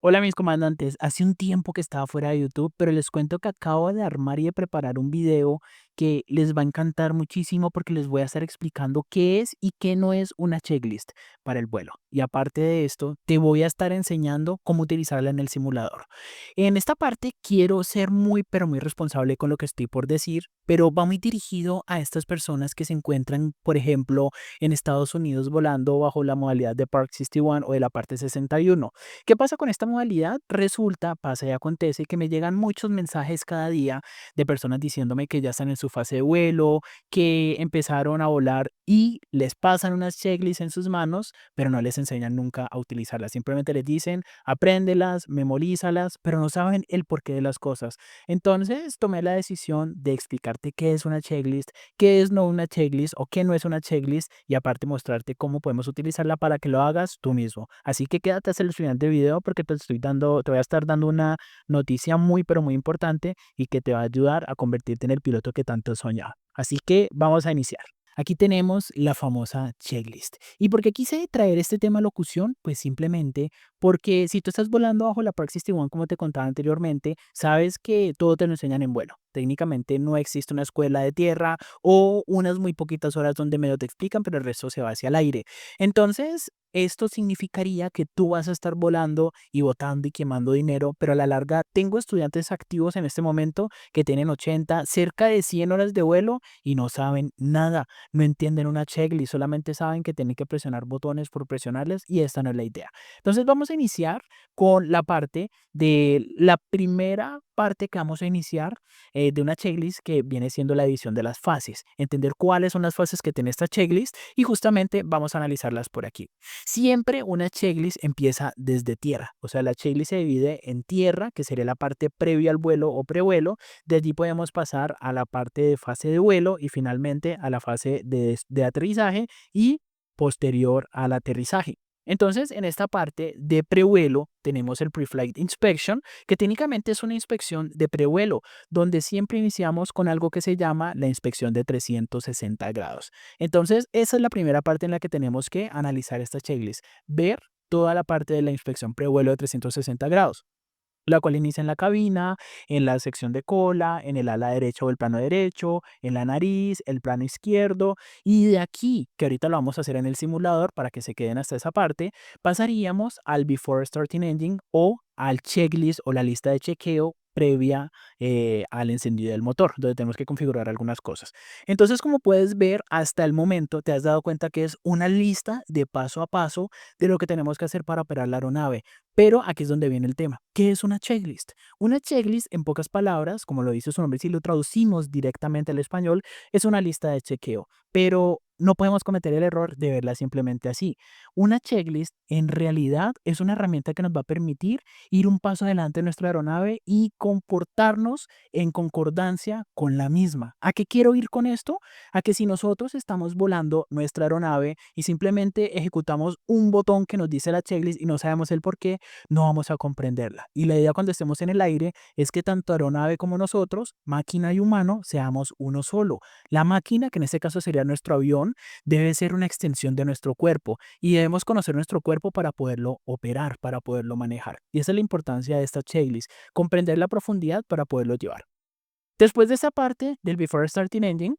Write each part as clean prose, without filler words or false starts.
Hola mis comandantes, hace un tiempo que estaba fuera de YouTube, pero les cuento que acabo de armar y de preparar un video que les va a encantar muchísimo porque les voy a estar explicando qué es y qué no es una checklist para el vuelo. Y aparte de esto, te voy a estar enseñando cómo utilizarla en el simulador. En esta parte quiero ser muy, pero muy responsable con lo que estoy por decir, pero va muy dirigido a estas personas que se encuentran, por ejemplo, en Estados Unidos volando bajo la modalidad de Part 61 o de la parte 61. ¿Qué pasa con esta modalidad? Resulta, pasa y acontece que me llegan muchos mensajes cada día de personas diciéndome que ya están en su fase de vuelo, que empezaron a volar y les pasan unas checklists en sus manos, pero no les enseñan nunca a utilizarlas. Simplemente les dicen, apréndelas, memorízalas, pero no saben el porqué de las cosas. Entonces tomé la decisión de explicarte qué es una checklist, qué es no una checklist o qué no es una checklist y aparte mostrarte cómo podemos utilizarla para que lo hagas tú mismo. Así que quédate hasta el final del video porque te voy a estar dando una noticia muy pero muy importante y que te va a ayudar a convertirte en el piloto que tanto soñaba. Así que vamos a iniciar. Aquí tenemos la famosa checklist. ¿Y por qué quise traer este tema a locución? Pues simplemente porque si tú estás volando bajo la Park 61, como te contaba anteriormente, sabes que todo te lo enseñan en vuelo. Técnicamente no existe una escuela de tierra o unas muy poquitas horas donde medio te explican, pero el resto se va hacia el aire. Entonces, esto significaría que tú vas a estar volando y botando y quemando dinero, pero a la larga tengo estudiantes activos en este momento que tienen 80, cerca de 100 horas de vuelo y no saben nada, no entienden una checklist, solamente saben que tienen que presionar botones por presionarles y esta no es la idea. Entonces vamos a iniciar con la parte de la primera parte que vamos a iniciar de una checklist que viene siendo la división de las fases, entender cuáles son las fases que tiene esta checklist y justamente vamos a analizarlas por aquí. Siempre una checklist empieza desde tierra, o sea, la checklist se divide en tierra, que sería la parte previa al vuelo o prevuelo, de allí podemos pasar a la parte de fase de vuelo y finalmente a la fase de aterrizaje y posterior al aterrizaje. Entonces, en esta parte de prevuelo tenemos el Pre-Flight Inspection, que técnicamente es una inspección de prevuelo, donde siempre iniciamos con algo que se llama la inspección de 360 grados. Entonces, esa es la primera parte en la que tenemos que analizar esta checklist, ver toda la parte de la inspección prevuelo de 360 grados, la cual inicia en la cabina, en la sección de cola, en el ala derecha o el plano derecho, en la nariz, el plano izquierdo, y de aquí, que ahorita lo vamos a hacer en el simulador para que se queden hasta esa parte, pasaríamos al Before Starting Engine o al checklist o la lista de chequeo previa al encendido del motor, donde tenemos que configurar algunas cosas. Entonces, como puedes ver, hasta el momento te has dado cuenta que es una lista de paso a paso de lo que tenemos que hacer para operar la aeronave. Pero aquí es donde viene el tema. ¿Qué es una checklist? Una checklist, en pocas palabras, como lo dice su nombre, si lo traducimos directamente al español, es una lista de chequeo. Pero no podemos cometer el error de verla simplemente así. Una checklist en realidad es una herramienta que nos va a permitir ir un paso adelante en nuestra aeronave y comportarnos en concordancia con la misma. ¿A qué quiero ir con esto? A que si nosotros estamos volando nuestra aeronave y simplemente ejecutamos un botón que nos dice la checklist y no sabemos el por qué, no vamos a comprenderla. Y la idea cuando estemos en el aire es que tanto aeronave como nosotros, máquina y humano, seamos uno solo. La máquina, que en este caso sería nuestro avión, debe ser una extensión de nuestro cuerpo y debemos conocer nuestro cuerpo para poderlo operar, para poderlo manejar. Y esa es la importancia de esta checklist, comprender la profundidad para poderlo llevar. Después de esta parte del Before Starting Engine,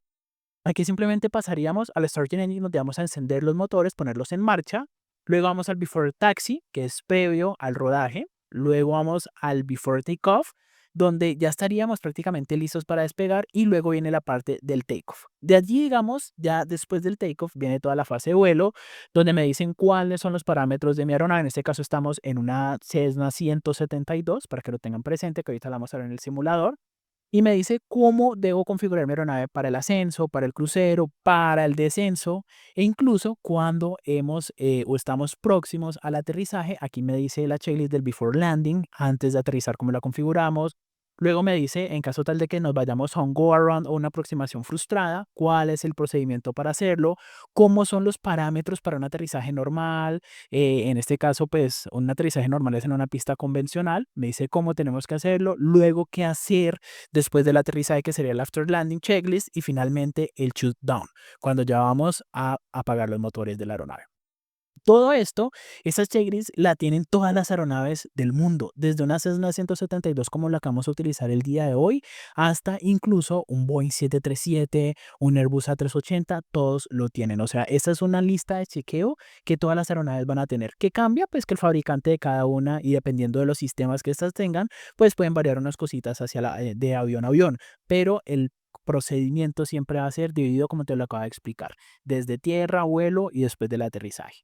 aquí simplemente pasaríamos al Starting Engine donde vamos a encender los motores, ponerlos en marcha. Luego vamos al Before Taxi, que es previo al rodaje. Luego vamos al Before Takeoff, donde ya estaríamos prácticamente listos para despegar. Y luego viene la parte del takeoff. De allí, digamos, ya después del takeoff viene toda la fase de vuelo, donde me dicen cuáles son los parámetros de mi aeronave. En este caso estamos en una Cessna 172, para que lo tengan presente, que ahorita la vamos a ver en el simulador y me dice cómo debo configurar mi aeronave para el ascenso, para el crucero, para el descenso e incluso cuando hemos o estamos próximos al aterrizaje. Aquí me dice la checklist del before landing, antes de aterrizar cómo la configuramos. Luego me dice, en caso tal de que nos vayamos a un go around o una aproximación frustrada, cuál es el procedimiento para hacerlo, cómo son los parámetros para un aterrizaje normal. En este caso, pues un aterrizaje normal es en una pista convencional. Me dice cómo tenemos que hacerlo, luego qué hacer después del aterrizaje, que sería el after landing checklist, y finalmente el shoot down, cuando ya vamos a apagar los motores de la aeronave. Todo esto, esa checklist la tienen todas las aeronaves del mundo, desde una Cessna 172 como la que vamos a utilizar el día de hoy, hasta incluso un Boeing 737, un Airbus A380, todos lo tienen. O sea, esta es una lista de chequeo que todas las aeronaves van a tener. ¿Qué cambia? Pues que el fabricante de cada una y dependiendo de los sistemas que estas tengan, pues pueden variar unas cositas hacia de avión a avión, pero el procedimiento siempre va a ser dividido como te lo acabo de explicar, desde tierra, vuelo y después del aterrizaje.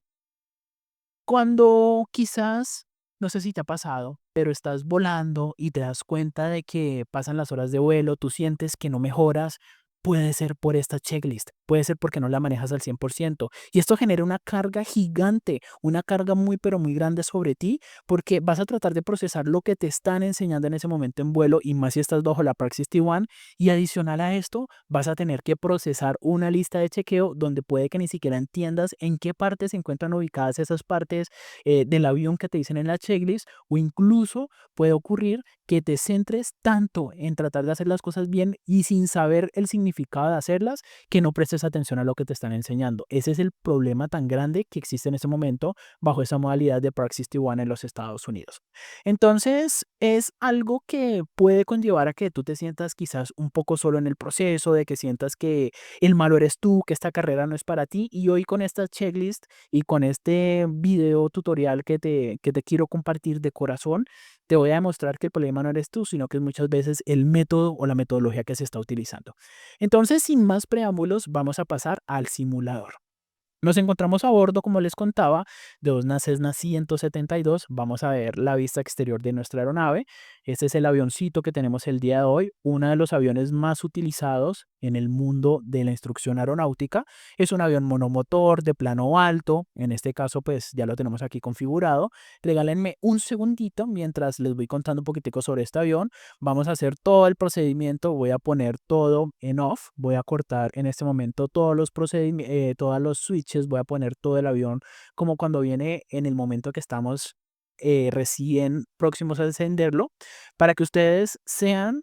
Cuando quizás, no sé si te ha pasado, pero estás volando y te das cuenta de que pasan las horas de vuelo, tú sientes que no mejoras, puede ser por esta checklist, puede ser porque no la manejas al 100%. Y esto genera una carga gigante, una carga muy, pero muy grande sobre ti, porque vas a tratar de procesar lo que te están enseñando en ese momento en vuelo, y más si estás bajo la Praxis T1, y adicional a esto, vas a tener que procesar una lista de chequeo donde puede que ni siquiera entiendas en qué parte se encuentran ubicadas esas partes del avión que te dicen en la checklist, o incluso puede ocurrir que te centres tanto en tratar de hacer las cosas bien y sin saber el significado de hacerlas, que no prestes atención a lo que te están enseñando. Ese es el problema tan grande que existe en este momento bajo esa modalidad de Praxis T1 en los Estados Unidos. Entonces, es algo que puede conllevar a que tú te sientas quizás un poco solo en el proceso, de que sientas que el malo eres tú, que esta carrera no es para ti. Y hoy con esta checklist y con este video tutorial que te quiero compartir de corazón, te voy a demostrar que el problema no eres tú, sino que es muchas veces el método o la metodología que se está utilizando. Entonces, sin más preámbulos, vamos a pasar al simulador. Nos encontramos a bordo, como les contaba, de una Cessna 172. Vamos a ver la vista exterior de nuestra aeronave. Este es el avioncito que tenemos el día de hoy, uno de los aviones más utilizados en el mundo de la instrucción aeronáutica. Es un avión monomotor de plano alto. En este caso, pues ya lo tenemos aquí configurado. Regálenme un segundito mientras les voy contando un poquitico sobre este avión. Vamos a hacer todo el procedimiento, voy a poner todo en off, voy a cortar en este momento todos los procedimientos, todos los switches, voy a poner todo el avión como cuando viene en el momento que estamos recién próximos a encenderlo, para que ustedes sean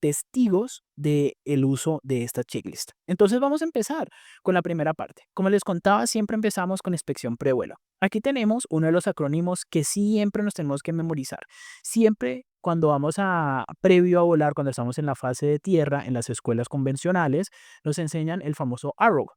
testigos del uso de esta checklist. Entonces vamos a empezar con la primera parte. Como les contaba, siempre empezamos con inspección prevuelo. Aquí tenemos uno de los acrónimos que siempre nos tenemos que memorizar. Siempre cuando vamos a, previo a volar, cuando estamos en la fase de tierra, en las escuelas convencionales, nos enseñan el famoso arrow.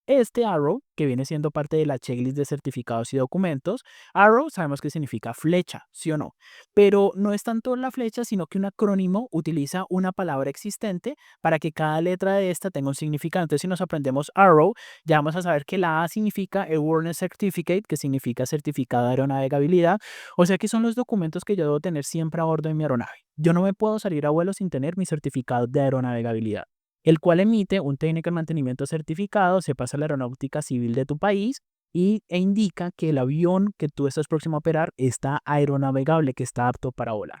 Este arrow, que viene siendo parte de la checklist de certificados y documentos, arrow sabemos que significa flecha, ¿sí o no? Pero no es tanto la flecha, sino que un acrónimo utiliza una palabra existente para que cada letra de esta tenga un significado. Entonces, si nos aprendemos arrow, ya vamos a saber que la A significa Airworthiness Certificate, que significa certificado de aeronavegabilidad. O sea que son los documentos que yo debo tener siempre a bordo de mi aeronave. Yo no me puedo salir a vuelo sin tener mi certificado de aeronavegabilidad, el cual emite un técnico de mantenimiento certificado, se pasa a la aeronáutica civil de tu país e indica que el avión que tú estás próximo a operar está aeronavegable, que está apto para volar.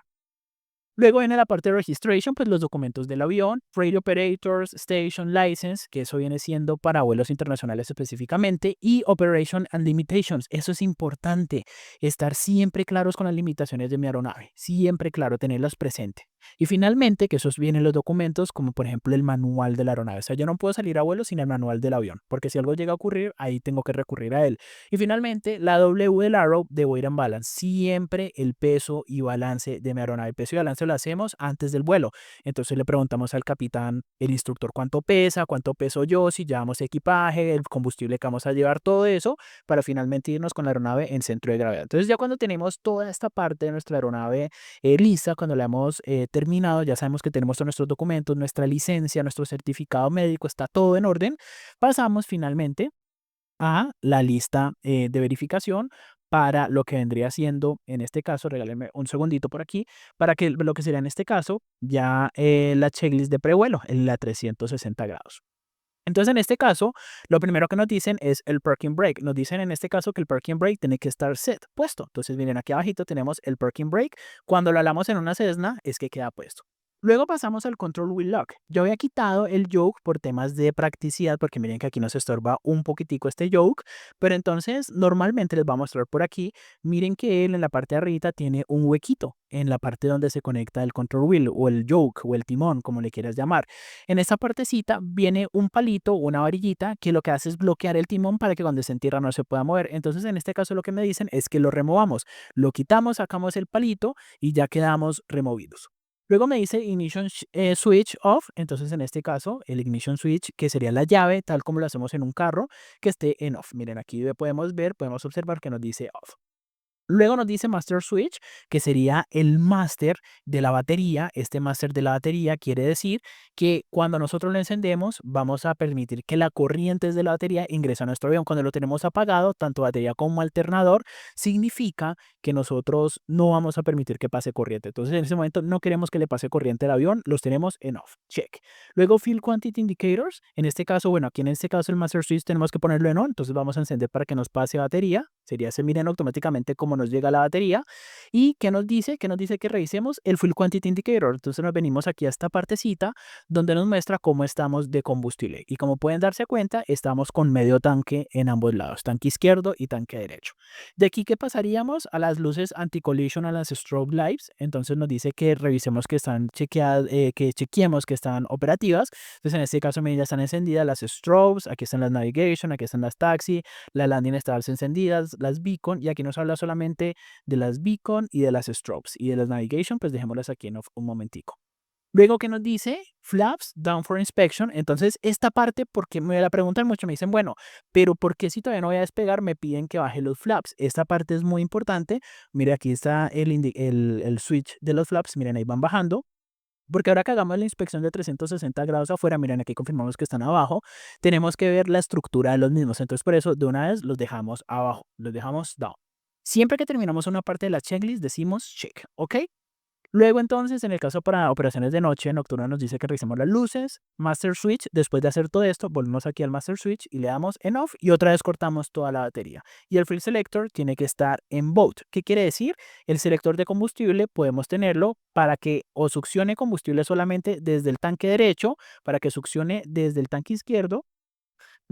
Luego viene la parte de registration, pues los documentos del avión, Radio Operators, Station License, que eso viene siendo para vuelos internacionales específicamente, y Operation and Limitations. Eso es importante, estar siempre claros con las limitaciones de mi aeronave, siempre claro, tenerlas presente. Y finalmente, que esos vienen los documentos, como por ejemplo el manual de la aeronave. O sea, yo no puedo salir a vuelo sin el manual del avión, porque si algo llega a ocurrir, ahí tengo que recurrir a él. Y finalmente, la W del Arrow de Weight and Balance. Siempre el peso y balance de mi aeronave. El peso y balance lo hacemos antes del vuelo. Entonces le preguntamos al capitán, el instructor, cuánto pesa, cuánto peso yo, si llevamos equipaje, el combustible que vamos a llevar, todo eso, para finalmente irnos con la aeronave en centro de gravedad. Entonces ya cuando tenemos toda esta parte de nuestra aeronave lista, cuando la hemos terminado, ya sabemos que tenemos todos nuestros documentos, nuestra licencia, nuestro certificado médico, está todo en orden, pasamos finalmente a la lista de verificación para lo que vendría siendo, en este caso, regálenme un segundito por aquí, para que lo que sería en este caso ya la checklist de prevuelo en la 360 grados. Entonces, en este caso, lo primero que nos dicen es el parking brake. Nos dicen en este caso que el parking brake tiene que estar set, puesto. Entonces, miren, aquí abajito tenemos el parking brake. Cuando lo hablamos en una Cessna, es que queda puesto. Luego pasamos al Control Wheel Lock. Yo había quitado el yoke por temas de practicidad, porque miren que aquí nos estorba un poquitico este yoke, pero entonces normalmente les voy a mostrar por aquí, miren que él en la parte de arriba tiene un huequito en la parte donde se conecta el control wheel o el yoke o el timón, como le quieras llamar. En esta partecita viene un palito o una varillita que lo que hace es bloquear el timón para que cuando esté en tierra no se pueda mover. Entonces en este caso lo que me dicen es que lo removamos, lo quitamos, sacamos el palito y ya quedamos removidos. Luego me dice Ignition Switch Off, entonces en este caso el Ignition Switch, que sería la llave, tal como lo hacemos en un carro, que esté en Off. Miren, aquí podemos ver, podemos observar que nos dice Off. Luego nos dice Master Switch, que sería el máster de la batería. Este máster de la batería quiere decir que cuando nosotros lo encendemos, vamos a permitir que la corriente de la batería ingrese a nuestro avión. Cuando lo tenemos apagado, tanto batería como alternador, significa que nosotros no vamos a permitir que pase corriente. Entonces, en ese momento no queremos que le pase corriente al avión, los tenemos en off. Check. Luego, Field Quantity Indicators. En este caso, bueno, aquí en este caso el Master Switch tenemos que ponerlo en on. Entonces, vamos a encender para que nos pase batería. Sería se miren automáticamente cómo nos llega la batería. ¿Y qué nos dice? Que nos dice que revisemos el Fuel Quantity Indicator. Entonces nos venimos aquí a esta partecita donde nos muestra cómo estamos de combustible. Y como pueden darse cuenta, estamos con medio tanque en ambos lados, tanque izquierdo y tanque derecho. De aquí, ¿qué pasaríamos? A las luces anti-collision, a las strobe lights. Entonces nos dice que revisemos que están chequeadas, que chequeemos que están operativas. Entonces en este caso, miren, ya están encendidas las strobes, aquí están las navigation, aquí están las taxi, las landing stars encendidas, las beacon, y aquí nos habla solamente de las beacon y de las strobes, y de las navigation pues dejémoslas aquí en off un momentico. Luego que nos dice flaps down for inspection. Entonces esta parte, porque me la preguntan mucho, me dicen, bueno, pero ¿por qué si todavía no voy a despegar me piden que baje los flaps? Esta parte es muy importante. Mire, aquí está el switch de los flaps, miren, ahí van bajando. Porque ahora que hagamos la inspección de 360 grados afuera, miren, aquí confirmamos que están abajo, tenemos que ver la estructura de los mismos. Entonces, por eso, de una vez los dejamos abajo, los dejamos down. Siempre que terminamos una parte de la checklist, decimos check, ¿ok? Luego entonces, en el caso para operaciones de noche, nocturna nos dice que revisemos las luces, Master Switch. Después de hacer todo esto, volvemos aquí al Master Switch y le damos en Off y otra vez cortamos toda la batería. Y el Fuel Selector tiene que estar en Both. ¿Qué quiere decir? El selector de combustible podemos tenerlo para que o succione combustible solamente desde el tanque derecho, para que succione desde el tanque izquierdo,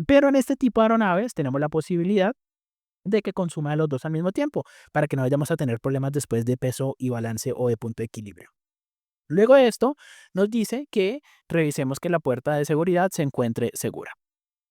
pero en este tipo de aeronaves tenemos la posibilidad de que consuma de los dos al mismo tiempo, para que no vayamos a tener problemas después de peso y balance o de punto de equilibrio. Luego de esto, nos dice que revisemos que la puerta de seguridad se encuentre segura.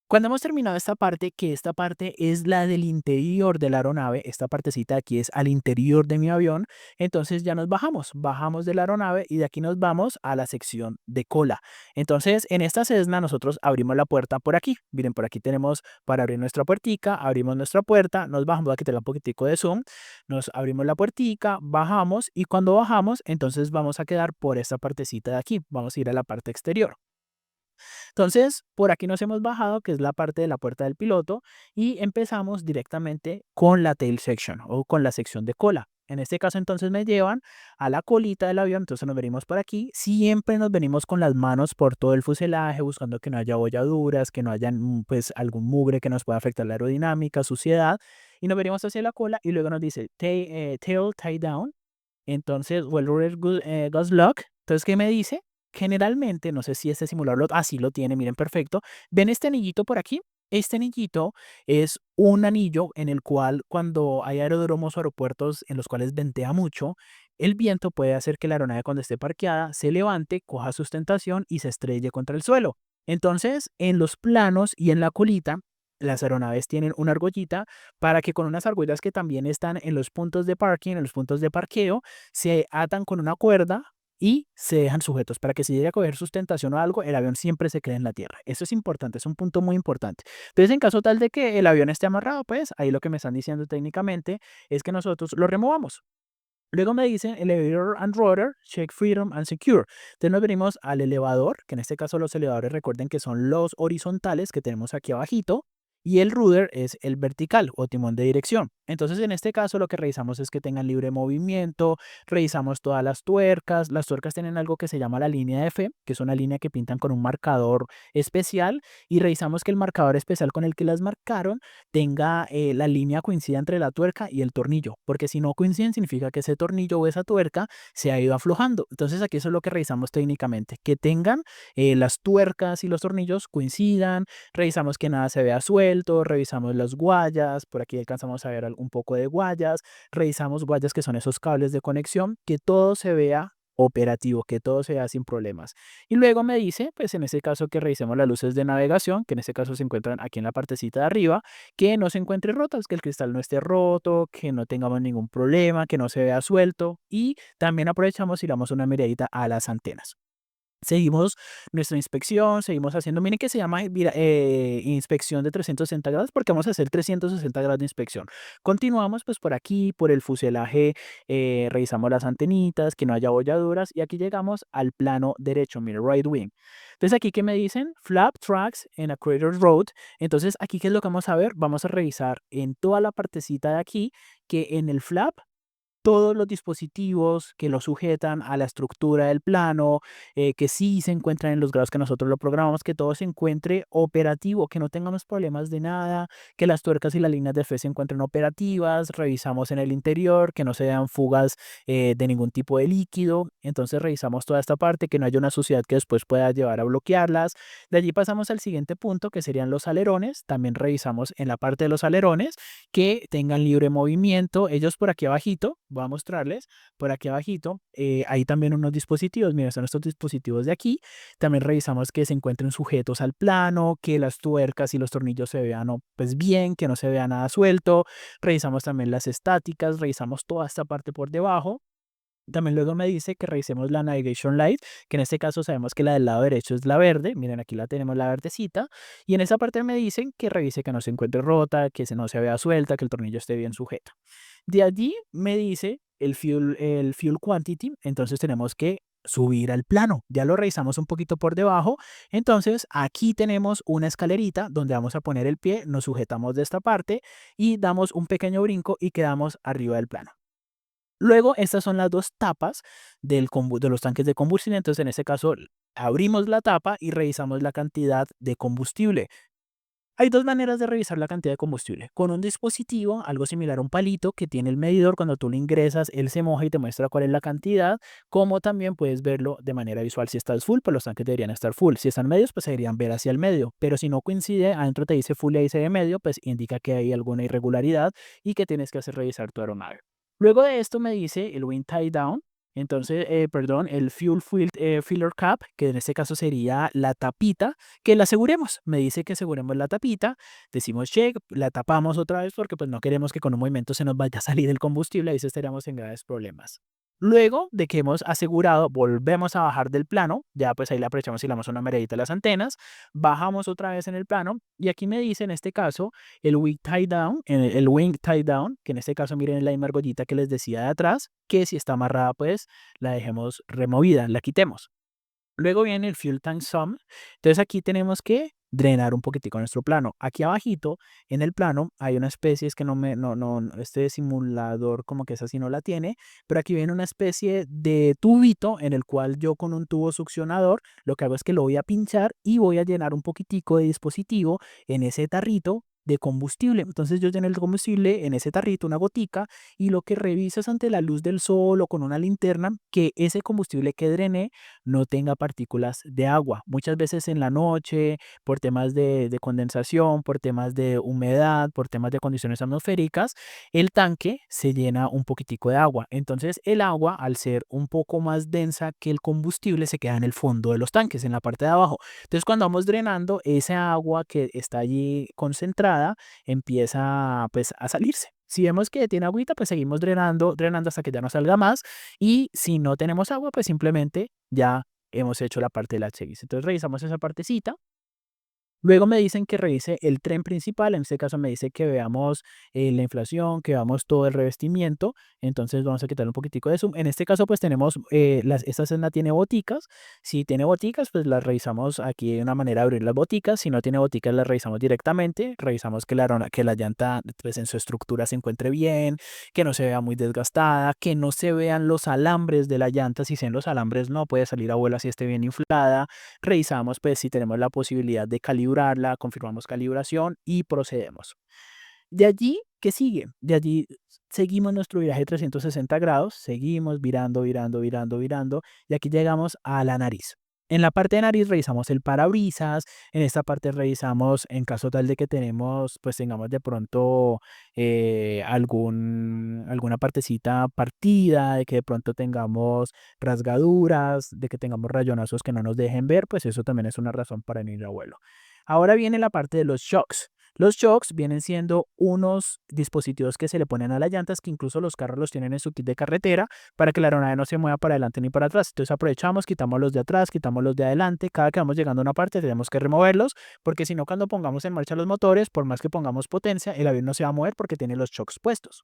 Cuando hemos terminado esta parte, que esta parte es la del interior de la aeronave, esta partecita de aquí es al interior de mi avión, entonces ya nos bajamos de la aeronave y de aquí nos vamos a la sección de cola. Entonces, en esta Cessna nosotros abrimos la puerta por aquí. Miren, por aquí tenemos para abrir nuestra puertica, abrimos nuestra puerta, nos bajamos, aquí tengo un poquitico de zoom, nos abrimos la puertica, bajamos y cuando bajamos, entonces vamos a quedar por esta partecita de aquí, vamos a ir a la parte exterior. Entonces, por aquí nos hemos bajado, que es la parte de la puerta del piloto, y empezamos directamente con la tail section o con la sección de cola. En este caso, entonces me llevan a la colita del avión, entonces nos venimos por aquí. Siempre nos venimos con las manos por todo el fuselaje, buscando que no haya bolladuras, que no haya pues algún mugre que nos pueda afectar la aerodinámica, suciedad. Y nos venimos hacia la cola y luego nos dice tail tie down. Entonces, o el rudder goes lock. Entonces, ¿qué me dice? Generalmente, no sé si este simulador así lo tiene, miren, perfecto. ¿Ven este anillito por aquí? Este anillito es un anillo en el cual cuando hay aeródromos o aeropuertos en los cuales ventea mucho, el viento puede hacer que la aeronave cuando esté parqueada se levante, coja sustentación y se estrelle contra el suelo. Entonces, en los planos y en la colita, las aeronaves tienen una argollita para que con unas argollas que también están en los puntos de parking, en los puntos de parqueo, se atan con una cuerda y se dejan sujetos para que si llegue a coger sustentación o algo, el avión siempre se quede en la tierra. Eso es importante, es un punto muy importante. Entonces, en caso tal de que el avión esté amarrado, pues ahí lo que me están diciendo técnicamente es que nosotros lo removamos. Luego me dicen elevator and rudder, check freedom and secure. Entonces nos venimos al elevador, que en este caso los elevadores recuerden que son los horizontales que tenemos aquí abajito. y el rudder es el vertical o timón de dirección. Entonces, en este caso, lo que revisamos es que tengan libre movimiento, revisamos todas las tuercas tienen algo que se llama la línea F, que es una línea que pintan con un marcador especial, y revisamos que el marcador especial con el que las marcaron tenga la línea coincida entre la tuerca y el tornillo, porque si no coinciden significa que ese tornillo o esa tuerca se ha ido aflojando. Entonces, aquí eso es lo que revisamos técnicamente, que tengan las tuercas y los tornillos coincidan. Revisamos que nada se vea suelto, revisamos las guayas, por aquí alcanzamos a ver un poco de guayas, revisamos guayas que son esos cables de conexión, que todo se vea operativo, que todo se vea sin problemas. Y luego me dice, pues en este caso que revisemos las luces de navegación, que en este caso se encuentran aquí en la partecita de arriba, que no se encuentren rotas, que el cristal no esté roto, que no tengamos ningún problema, que no se vea suelto, y también aprovechamos y le damos una miradita a las antenas. Seguimos nuestra inspección, seguimos haciendo, miren que se llama inspección de 360 grados porque vamos a hacer 360 grados de inspección. Continuamos pues por aquí, por el fuselaje, revisamos las antenitas, que no haya bolladuras y aquí llegamos al plano derecho, mire, right wing. Entonces aquí que me dicen flap tracks en a crater road. Entonces aquí qué es lo que vamos a ver, vamos a revisar en toda la partecita de aquí que en el flap todos los dispositivos que lo sujetan a la estructura del plano, que sí se encuentran en los grados que nosotros lo programamos, que todo se encuentre operativo, que no tengamos problemas de nada, que las tuercas y las líneas de fe se encuentren operativas, revisamos en el interior, que no se vean fugas de ningún tipo de líquido, entonces revisamos toda esta parte, que no haya una suciedad que después pueda llevar a bloquearlas. De allí pasamos al siguiente punto, que serían los alerones, también revisamos en la parte de los alerones, que tengan libre movimiento. Ellos por aquí abajito, voy a mostrarles, por aquí abajito, hay también unos dispositivos, miren, son estos dispositivos de aquí. También revisamos que se encuentren sujetos al plano, que las tuercas y los tornillos se vean pues bien, que no se vea nada suelto. Revisamos también las estáticas, revisamos toda esta parte por debajo. También luego me dice que revisemos la Navigation Light, que en este caso sabemos que la del lado derecho es la verde. Miren, aquí la tenemos la verdecita. Y en esa parte me dicen que revise que no se encuentre rota, que no se vea suelta, que el tornillo esté bien sujeto. De allí me dice el fuel quantity, entonces tenemos que subir al plano. Ya lo revisamos un poquito por debajo. Entonces aquí tenemos una escalerita donde vamos a poner el pie, nos sujetamos de esta parte y damos un pequeño brinco y quedamos arriba del plano. Luego, estas son las dos tapas de los tanques de combustible. Entonces, en este caso, abrimos la tapa y revisamos la cantidad de combustible. Hay dos maneras de revisar la cantidad de combustible. Con un dispositivo, algo similar a un palito que tiene el medidor, cuando tú lo ingresas, él se moja y te muestra cuál es la cantidad, como también puedes verlo de manera visual. Si estás full, pues los tanques deberían estar full. Si están medios, pues se deberían ver hacia el medio. Pero si no coincide, adentro te dice full y ahí se ve medio, pues indica que hay alguna irregularidad y que tienes que hacer revisar tu aeronave. Luego de esto me dice el wind tie down. Entonces, perdón, el filler cap, que en este caso sería la tapita, que la aseguremos. Me dice que aseguremos la tapita, decimos check, la tapamos otra vez porque pues no queremos que con un movimiento se nos vaya a salir el combustible, ahí sí estaríamos en graves problemas. Luego de que hemos asegurado, volvemos a bajar del plano, ya pues ahí le aprovechamos y le damos una miradita a las antenas, bajamos otra vez en el plano y aquí me dice en este caso el wing tie down, que en este caso miren la misma argollita que les decía de atrás, que si está amarrada pues la dejemos removida, la quitemos. Luego viene el Fuel Tank Sum. Entonces aquí tenemos que drenar un poquitico nuestro plano. Aquí abajito en el plano hay una especie, es que este simulador como que esa sí no la tiene, pero aquí viene una especie de tubito en el cual yo con un tubo succionador lo que hago es que lo voy a pinchar y voy a llenar un poquitico de dispositivo en ese tarrito de combustible. Entonces yo lleno el combustible en ese tarrito, una gotica, y lo que reviso es ante la luz del sol o con una linterna que ese combustible que drené no tenga partículas de agua. Muchas veces en la noche, por temas de condensación, por temas de humedad, por temas de condiciones atmosféricas, el tanque se llena un poquitico de agua. Entonces el agua, al ser un poco más densa que el combustible, se queda en el fondo de los tanques, en la parte de abajo. Entonces cuando vamos drenando, esa agua que está allí concentrada empieza pues a salirse. Si vemos que tiene agüita, pues seguimos drenando, drenando hasta que ya no salga más. Y si no tenemos agua, pues simplemente ya hemos hecho la parte de la checklist. Entonces revisamos esa partecita. Luego me dicen que revise el tren principal, en este caso me dice que veamos la inflación, que veamos todo el revestimiento, entonces vamos a quitar un poquitico de zoom. En este caso pues tenemos, esta cena tiene boticas, si tiene boticas pues las revisamos, aquí hay una manera de abrir las boticas, si no tiene boticas las revisamos directamente, revisamos que la llanta pues en su estructura se encuentre bien, que no se vea muy desgastada, que no se vean los alambres de la llanta, si se ven los alambres no puede salir a vuelo si esté bien inflada. Revisamos pues si tenemos la posibilidad de calibrarla, confirmamos calibración y procedemos. De allí, ¿qué sigue? De allí seguimos nuestro viraje de 360 grados, seguimos virando, virando, virando, virando, y aquí llegamos a la nariz. En la parte de nariz revisamos el parabrisas, en esta parte revisamos en caso tal de que pues tengamos de pronto alguna partecita partida, de que de pronto tengamos rasgaduras, de que tengamos rayonazos que no nos dejen ver, pues eso también es una razón para no ir a vuelo. Ahora viene la parte de los shocks. Los shocks vienen siendo unos dispositivos que se le ponen a las llantas, que incluso los carros los tienen en su kit de carretera para que la aeronave no se mueva para adelante ni para atrás. Entonces aprovechamos, quitamos los de atrás, quitamos los de adelante. Cada que vamos llegando a una parte tenemos que removerlos, porque si no, cuando pongamos en marcha los motores, por más que pongamos potencia, el avión no se va a mover porque tiene los shocks puestos.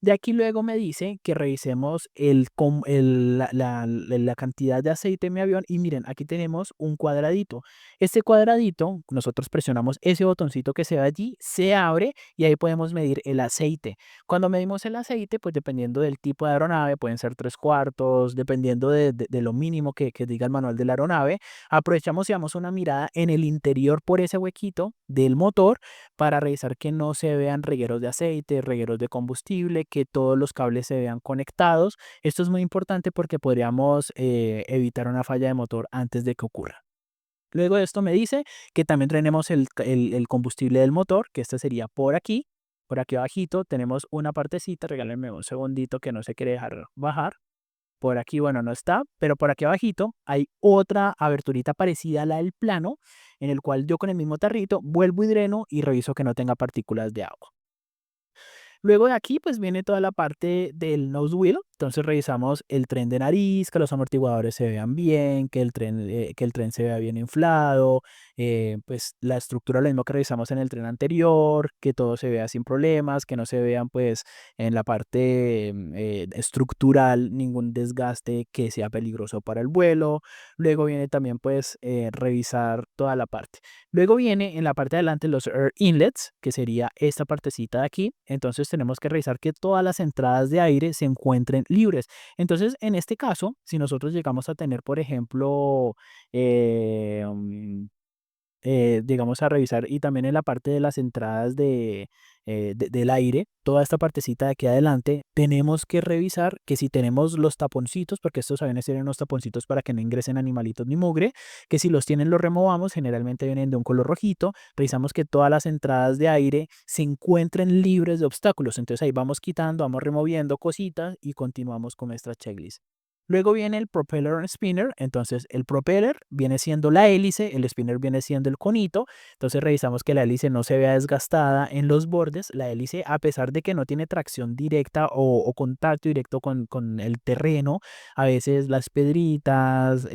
De aquí luego me dice que revisemos la cantidad de aceite en mi avión y miren, aquí tenemos un cuadradito. Este cuadradito, nosotros presionamos ese botoncito que se ve allí, se abre y ahí podemos medir el aceite. Cuando medimos el aceite, pues dependiendo del tipo de aeronave, pueden ser 3/4, dependiendo de lo mínimo que diga el manual de la aeronave, aprovechamos y damos una mirada en el interior por ese huequito del motor para revisar que no se vean regueros de aceite, regueros de combustible, que todos los cables se vean conectados. Esto es muy importante porque podríamos evitar una falla de motor antes de que ocurra. Luego de esto me dice que también tenemos el combustible del motor, que este sería por aquí abajito tenemos una partecita, regálenme un segundito que no se quiere dejar bajar. Por aquí, bueno, no está, pero por aquí abajito hay otra aberturita parecida a la del plano, en el cual yo con el mismo tarrito vuelvo y dreno y reviso que no tenga partículas de agua. Luego de aquí, pues viene toda la parte del nose wheel. Entonces revisamos el tren de nariz, que los amortiguadores se vean bien, que el tren se vea bien inflado, pues la estructura lo mismo que revisamos en el tren anterior, que todo se vea sin problemas, que no se vean pues en la parte estructural ningún desgaste que sea peligroso para el vuelo. Luego viene también pues revisar toda la parte. Luego viene en la parte de adelante los air inlets, que sería esta partecita de aquí. Entonces tenemos que revisar que todas las entradas de aire se encuentren libres. Entonces, en este caso, si nosotros llegamos a tener, por ejemplo, eh, um, digamos a revisar y también en la parte de las entradas del aire, toda esta partecita de aquí adelante, tenemos que revisar que si tenemos los taponcitos, porque estos aviones tienen unos taponcitos para que no ingresen animalitos ni mugre, que si los tienen los removamos, generalmente vienen de un color rojito, revisamos que todas las entradas de aire se encuentren libres de obstáculos, entonces ahí vamos quitando, vamos removiendo cositas y continuamos con nuestra checklist. Luego viene el propeller and spinner, entonces el propeller viene siendo la hélice, el spinner viene siendo el conito, entonces revisamos que la hélice no se vea desgastada en los bordes, la hélice a pesar de que no tiene tracción directa o contacto directo con el terreno, a veces las pedritas,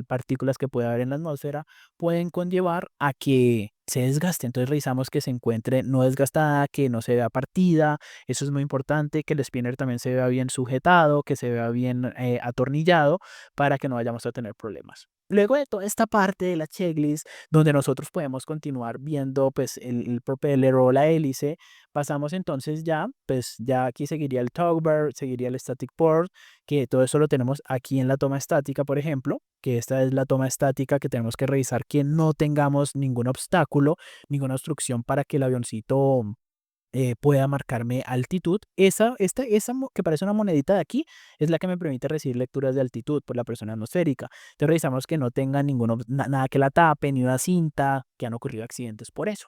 partículas que puede haber en la atmósfera pueden conllevar a que se desgaste, entonces revisamos que se encuentre no desgastada, que no se vea partida, eso es muy importante, que el spinner también se vea bien sujetado, que se vea bien atornillado para que no vayamos a tener problemas. Luego de toda esta parte de la checklist, donde nosotros podemos continuar viendo pues el propeller o la hélice, pasamos entonces ya, pues ya aquí seguiría el tugboat, seguiría el static port, que todo eso lo tenemos aquí en la toma estática, por ejemplo, que esta es la toma estática que tenemos que revisar que no tengamos ningún obstáculo, ninguna obstrucción para que el avioncito pueda marcarme altitud. Que parece una monedita de aquí es la que me permite recibir lecturas de altitud por la presión atmosférica. Entonces revisamos que no tenga nada que la tape, ni una cinta, que han ocurrido accidentes por eso.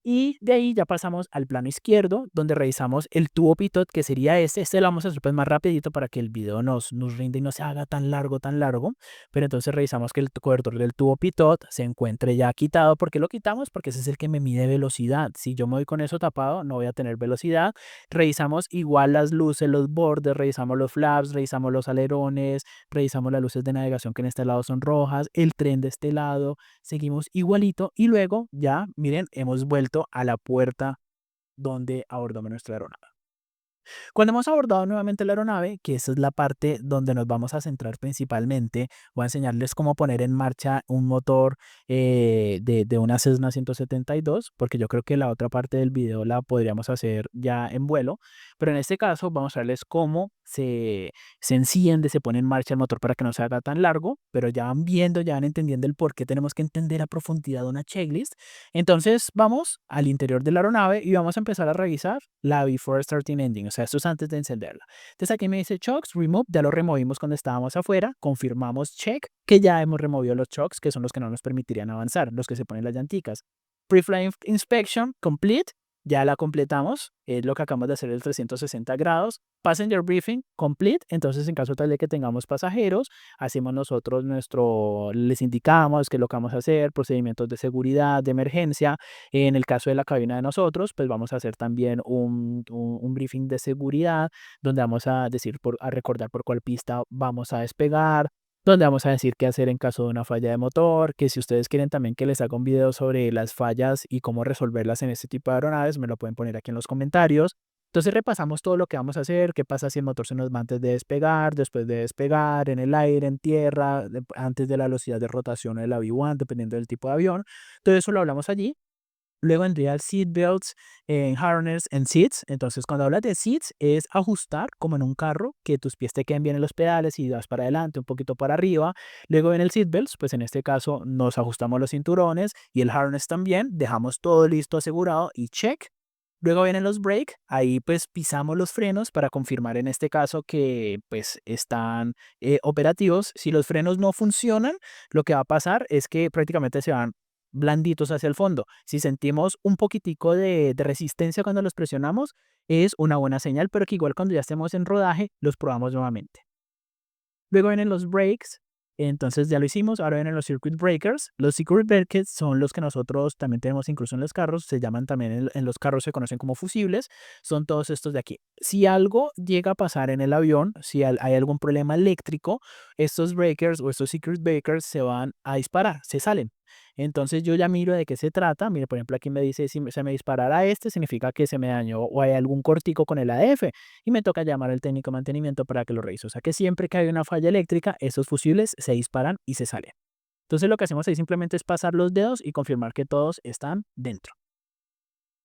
Y de ahí ya pasamos al plano izquierdo, donde revisamos el tubo pitot, que sería este lo vamos a hacer pues más rapidito para que el video nos rinda y no se haga tan largo, tan largo. Pero entonces revisamos que el cobertor del tubo pitot se encuentre ya quitado. ¿Por qué lo quitamos? Porque ese es el que me mide velocidad. Si yo me voy con eso tapado, no voy a tener velocidad. Revisamos igual las luces, los bordes, revisamos los flaps, revisamos los alerones, revisamos las luces de navegación que en este lado son rojas, el tren de este lado, seguimos igualito y luego ya, miren, hemos vuelto a la puerta donde abordamos nuestra aeronave. Cuando hemos abordado nuevamente la aeronave, que esa es la parte donde nos vamos a centrar principalmente, voy a enseñarles cómo poner en marcha un motor de una Cessna 172, porque yo creo que la otra parte del video la podríamos hacer ya en vuelo, pero en este caso vamos a verles cómo se enciende, se pone en marcha el motor para que no se haga tan largo, pero ya van viendo, ya van entendiendo el por qué tenemos que entender a profundidad una checklist. Entonces vamos al interior de la aeronave y vamos a empezar a revisar la Before Starting Engine, o sea, esto es antes de encenderla. Entonces aquí me dice Chocks, Remove, ya lo removimos cuando estábamos afuera, confirmamos Check, que ya hemos removido los chocks, que son los que no nos permitirían avanzar, los que se ponen las llanticas. Pre-Flight Inspection Complete, ya la completamos, es lo que acabamos de hacer el 360 grados. Passenger Briefing Complete, entonces en caso tal de que tengamos pasajeros, hacemos nosotros les indicamos qué es lo que vamos a hacer, procedimientos de seguridad, de emergencia. En el caso de la cabina de nosotros, pues vamos a hacer también un briefing de seguridad, donde vamos a decir, a recordar por cuál pista vamos a despegar, donde vamos a decir qué hacer en caso de una falla de motor, que si ustedes quieren también que les haga un video sobre las fallas y cómo resolverlas en este tipo de aeronaves, me lo pueden poner aquí en los comentarios. Entonces repasamos todo lo que vamos a hacer, qué pasa si el motor se nos va antes de despegar, después de despegar, en el aire, en tierra, antes de la velocidad de rotación del avión, dependiendo del tipo de avión. Todo eso lo hablamos allí. Luego vendría el seat belts, harness and seats. Entonces, cuando hablas de seats, es ajustar como en un carro, que tus pies te queden bien en los pedales y vas para adelante, un poquito para arriba. Luego viene el seat belts, pues en este caso nos ajustamos los cinturones y el harness también. Dejamos todo listo, asegurado y check. Luego vienen los brake, ahí pues pisamos los frenos para confirmar en este caso que pues están operativos. Si los frenos no funcionan, lo que va a pasar es que prácticamente se van blanditos hacia el fondo. Si sentimos un poquitico de resistencia cuando los presionamos, es una buena señal, pero que igual cuando ya estemos en rodaje, los probamos nuevamente. Luego vienen los brakes, entonces ya lo hicimos, ahora vienen los circuit breakers. Los circuit breakers son los que nosotros también tenemos incluso en los carros, se llaman también en los carros, se conocen como fusibles, son todos estos de aquí. Si algo llega a pasar en el avión, si hay algún problema eléctrico, estos breakers o estos circuit breakers se van a disparar, se salen. Entonces yo ya miro de qué se trata. Mire, por ejemplo, aquí me dice si se me disparara este, significa que se me dañó o hay algún cortico con el AF y me toca llamar al técnico de mantenimiento para que lo revise. O sea que siempre que hay una falla eléctrica, esos fusibles se disparan y se salen. Entonces lo que hacemos ahí simplemente es pasar los dedos y confirmar que todos están dentro.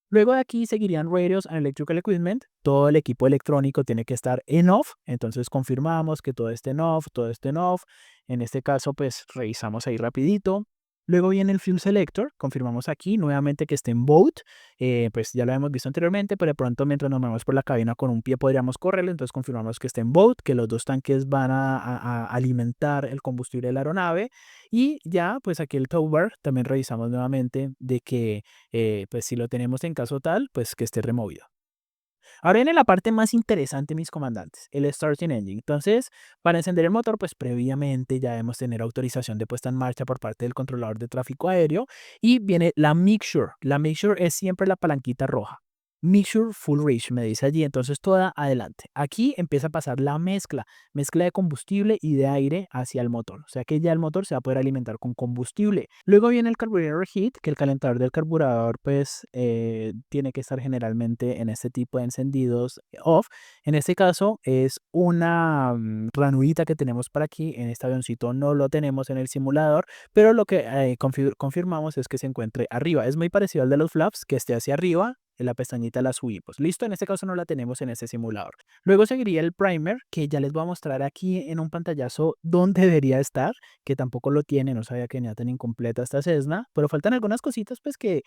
Luego de aquí seguirían Radios and Electrical Equipment. Todo el equipo electrónico tiene que estar en off. Entonces confirmamos que todo esté en off, todo esté en off. En este caso, pues revisamos ahí rapidito. Luego viene el Fuel Selector. Confirmamos aquí nuevamente que esté en boat. Pues ya lo hemos visto anteriormente, pero de pronto mientras nos movemos por la cabina con un pie podríamos correrlo. Entonces confirmamos que esté en boat, que los dos tanques van a alimentar el combustible de la aeronave. Y ya, pues aquí el tow bar también revisamos nuevamente de que pues si lo tenemos en caso tal, pues que esté removido. Ahora viene la parte más interesante, mis comandantes, el Starting Engine. Entonces, para encender el motor, pues previamente ya debemos tener autorización de puesta en marcha por parte del controlador de tráfico aéreo. Y viene la Mixture. La Mixture es siempre la palanquita roja. Mixture Full Reach, me dice allí, entonces toda adelante. Aquí empieza a pasar la mezcla de combustible y de aire hacia el motor. O sea que ya el motor se va a poder alimentar con combustible. Luego viene el Carburetor Heat, que el calentador del carburador pues tiene que estar generalmente en este tipo de encendidos off. En este caso es una ranurita que tenemos para aquí. En este avioncito no lo tenemos en el simulador, pero lo que confirmamos es que se encuentre arriba. Es muy parecido al de los flaps, que esté hacia arriba. En la pestañita la subimos. Listo, en este caso no la tenemos en este simulador. Luego seguiría el primer, que ya les voy a mostrar aquí en un pantallazo dónde debería estar, que tampoco lo tiene, no sabía que tenía tan incompleta esta Cessna, pero faltan algunas cositas pues que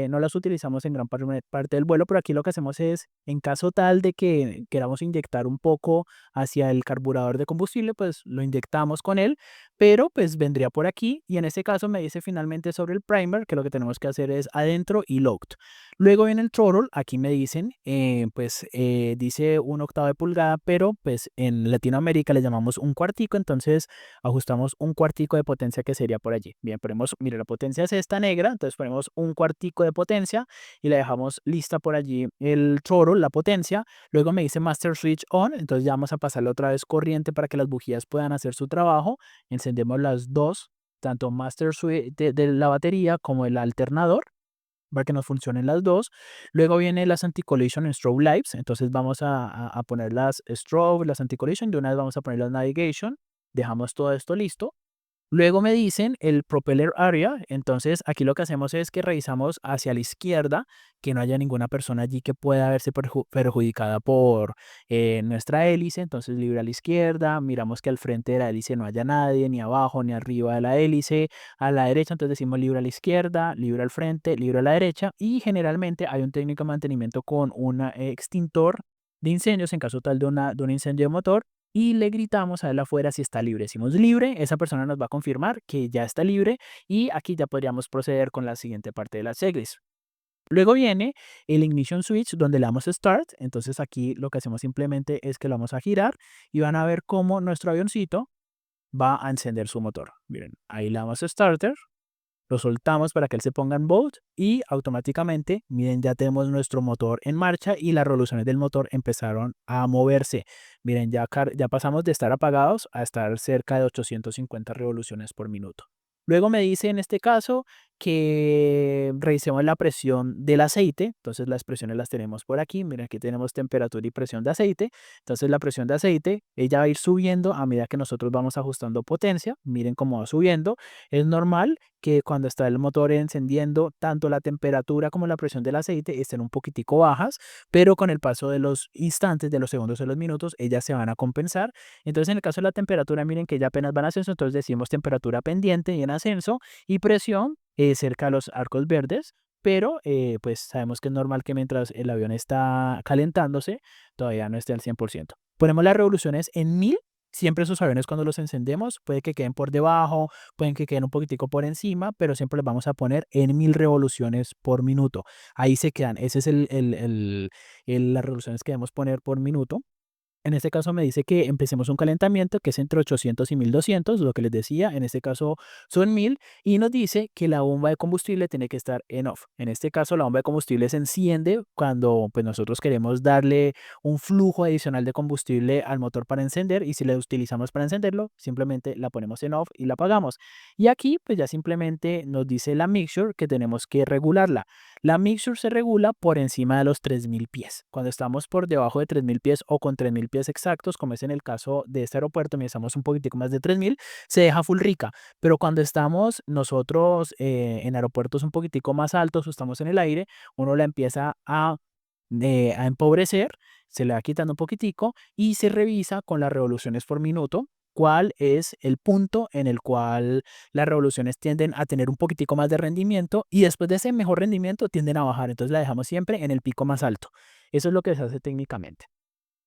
no las utilizamos en gran parte del vuelo, pero aquí lo que hacemos es, en caso tal de que queramos inyectar un poco hacia el carburador de combustible, pues lo inyectamos con él, pero pues vendría por aquí y en este caso me dice finalmente sobre el primer que lo que tenemos que hacer es adentro y locked. Luego viene el throttle, aquí me dicen, dice 1/8 de pulgada, pero pues en Latinoamérica le llamamos un cuartico, entonces ajustamos un cuartico de potencia que sería por allí. Bien, ponemos, mire, la potencia es esta negra, entonces ponemos un cuartico de potencia y la dejamos lista por allí el throttle, la potencia. Luego me dice Master Switch On, entonces ya vamos a pasarle otra vez corriente para que las bujías puedan hacer su trabajo. Encendemos las dos, tanto Master Switch de la batería como el alternador, para que nos funcionen las dos. Luego viene las anti-collision strobe lights, entonces vamos a poner las strobe, las anti-collision, de una vez vamos a poner las navigation, dejamos todo esto listo. Luego me dicen el propeller area, entonces aquí lo que hacemos es que revisamos hacia la izquierda, que no haya ninguna persona allí que pueda verse perjudicada por nuestra hélice, entonces libre a la izquierda, miramos que al frente de la hélice no haya nadie, ni abajo ni arriba de la hélice, a la derecha, entonces decimos libre a la izquierda, libre al frente, libre a la derecha, y generalmente hay un técnico de mantenimiento con un extintor de incendios en caso tal de un incendio de motor y le gritamos a él afuera si está libre. Decimos libre, esa persona nos va a confirmar que ya está libre y aquí ya podríamos proceder con la siguiente parte de la checklist. Luego viene el ignition switch donde le damos start, entonces aquí lo que hacemos simplemente es que lo vamos a girar y van a ver cómo nuestro avioncito va a encender su motor. Miren, ahí le damos starter, lo soltamos para que él se ponga en bolt y automáticamente, miren, ya tenemos nuestro motor en marcha y las revoluciones del motor empezaron a moverse. Miren, ya pasamos de estar apagados a estar cerca de 850 revoluciones por minuto. Luego me dice en este caso que revisemos la presión del aceite. Entonces las presiones las tenemos por aquí. Miren, aquí tenemos temperatura y presión de aceite. Entonces la presión de aceite, ella va a ir subiendo a medida que nosotros vamos ajustando potencia. Miren cómo va subiendo. Es normal que cuando está el motor encendiendo, tanto la temperatura como la presión del aceite estén un poquitico bajas, pero con el paso de los instantes, de los segundos o los minutos, ellas se van a compensar. Entonces, en el caso de la temperatura, miren que ya apenas van a ascenso, entonces decimos temperatura pendiente y en ascenso, y presión cerca de los arcos verdes, pero pues sabemos que es normal que mientras el avión está calentándose, todavía no esté al 100%. Ponemos las revoluciones en 1000. Siempre esos aviones cuando los encendemos puede que queden por debajo, pueden que queden un poquitico por encima, pero siempre les vamos a poner en 1000 revoluciones por minuto. Ahí se quedan. Ese es las revoluciones que debemos poner por minuto. En este caso me dice que empecemos un calentamiento que es entre 800 y 1200, lo que les decía, en este caso son 1000, y nos dice que la bomba de combustible tiene que estar en off. En este caso la bomba de combustible se enciende cuando pues, nosotros queremos darle un flujo adicional de combustible al motor para encender, y si la utilizamos para encenderlo, simplemente la ponemos en off y la apagamos. Y aquí pues ya simplemente nos dice la mixture que tenemos que regularla. La mixture se regula por encima de los 3000 pies. Cuando estamos por debajo de 3000 pies o con 3000 pies exactos, como es en el caso de este aeropuerto, estamos un poquitico más de 3000, se deja full rica. Pero cuando estamos nosotros en aeropuertos un poquitico más altos o estamos en el aire, uno la empieza a empobrecer, se le va quitando un poquitico y se revisa con las revoluciones por minuto cuál es el punto en el cual las revoluciones tienden a tener un poquitico más de rendimiento y después de ese mejor rendimiento tienden a bajar. Entonces la dejamos siempre en el pico más alto. Eso es lo que se hace técnicamente.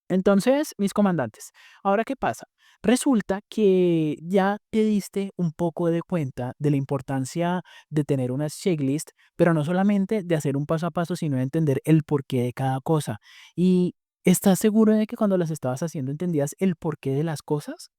Entonces, mis comandantes, ¿ahora qué pasa? Resulta que ya te diste un poco de cuenta de la importancia de tener unas checklists, pero no solamente de hacer un paso a paso, sino de entender el porqué de cada cosa. ¿Y estás seguro de que cuando las estabas haciendo entendías el porqué de las cosas?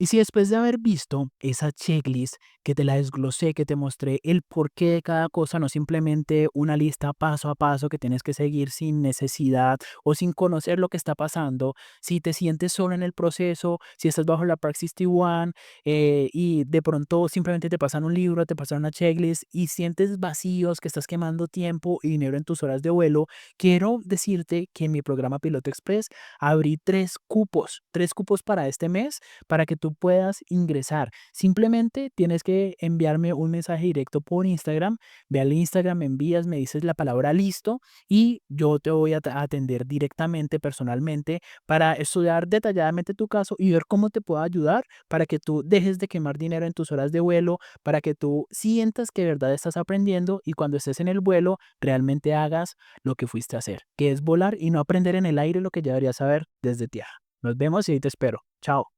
Y si después de haber visto esa checklist que te la desglosé, que te mostré el porqué de cada cosa, no simplemente una lista paso a paso que tienes que seguir sin necesidad o sin conocer lo que está pasando, si te sientes solo en el proceso, si estás bajo la Praxis T1 y de pronto simplemente te pasan un libro, te pasan una checklist y sientes vacíos, que estás quemando tiempo y dinero en tus horas de vuelo, quiero decirte que en mi programa Piloto Express abrí tres cupos para este mes para que tú tú puedas ingresar. Simplemente tienes que enviarme un mensaje directo por Instagram. Ve al Instagram, me envías, me dices la palabra listo y yo te voy a atender directamente, personalmente, para estudiar detalladamente tu caso y ver cómo te puedo ayudar para que tú dejes de quemar dinero en tus horas de vuelo, para que tú sientas que de verdad estás aprendiendo y cuando estés en el vuelo realmente hagas lo que fuiste a hacer, que es volar y no aprender en el aire lo que ya deberías saber desde tierra. Nos vemos y ahí te espero. Chao.